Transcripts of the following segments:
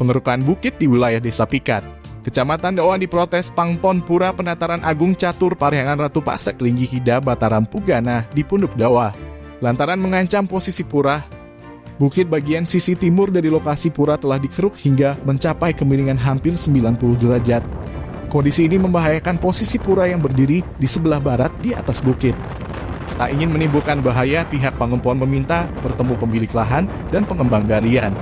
pengerukan bukit di wilayah Desa Pikat. Kecamatan Dawa diprotes Pangpon Pura Penataran Agung Catur Parihyangan Ratu Pasek Linggi Hida Bataram Pugana di Punduk Dawa, lantaran mengancam posisi pura. Bukit bagian sisi timur dari lokasi pura telah dikeruk hingga mencapai kemiringan hampir 90 derajat. Kondisi ini membahayakan posisi pura yang berdiri di sebelah barat di atas bukit. Tak ingin menimbulkan bahaya, pihak Pangpon meminta bertemu pemilik lahan dan pengembang galian.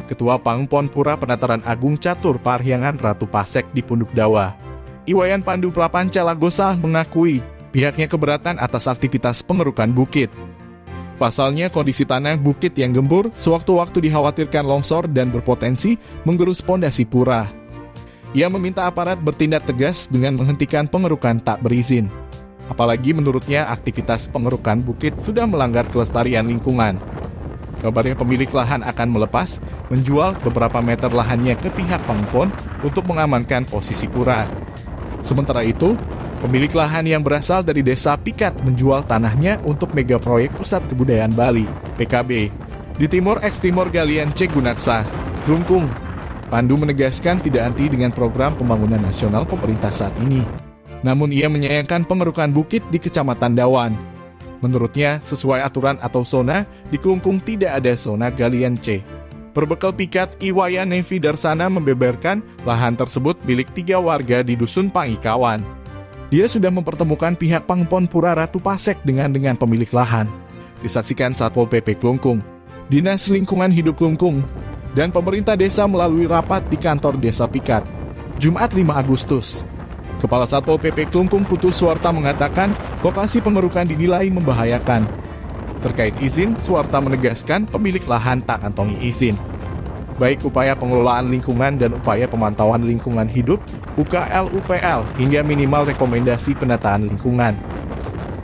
Ketua Pangpon Pura Penataran Agung Catur Parihyangan Ratu Pasek di Punduk Dawa, Iwayan Pandu Prapanca Lagosa, mengakui pihaknya keberatan atas aktivitas pengerukan bukit. Pasalnya, kondisi tanah bukit yang gembur sewaktu-waktu dikhawatirkan longsor dan berpotensi menggerus pondasi pura. Ia meminta aparat bertindak tegas dengan menghentikan pengerukan tak berizin. Apalagi menurutnya aktivitas pengerukan bukit sudah melanggar kelestarian lingkungan. Kabarnya pemilik lahan akan melepas, menjual beberapa meter lahannya ke pihak Pangpon untuk mengamankan posisi pura. Sementara itu, pemilik lahan yang berasal dari Desa Pikat menjual tanahnya untuk mega proyek Pusat Kebudayaan Bali, PKB, di Timur Timor Galian C. Gunaksa, Klungkung. Pandu menegaskan tidak anti dengan program pembangunan nasional pemerintah saat ini. Namun ia menyayangkan pengerukan bukit di Kecamatan Dawan. Menurutnya, sesuai aturan atau zona, di Klungkung tidak ada zona galian C. Berbekal pikat, Iwayan Nevi Darsana membeberkan lahan tersebut milik 3 warga di Dusun Pangikawan. Dia sudah mempertemukan pihak Pangpon Pura Ratu Pasek dengan pemilik lahan. Disaksikan Satpol PP Klungkung, Dinas Lingkungan Hidup Klungkung, dan pemerintah desa melalui rapat di kantor Desa Pikat, Jumat 5 Agustus. Kepala Satpol PP Klungkung Putu Suwarta mengatakan lokasi pengerukan dinilai membahayakan. Terkait izin, Suwarta menegaskan pemilik lahan tak kantongi izin. Baik upaya pengelolaan lingkungan dan upaya pemantauan lingkungan hidup, UKL-UPL, hingga minimal rekomendasi penataan lingkungan.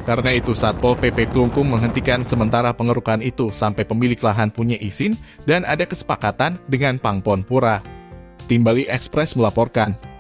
Karena itu, Satpol PP Klungkung menghentikan sementara pengerukan itu sampai pemilik lahan punya izin dan ada kesepakatan dengan Pangpon Pura. Tim Bali Express melaporkan.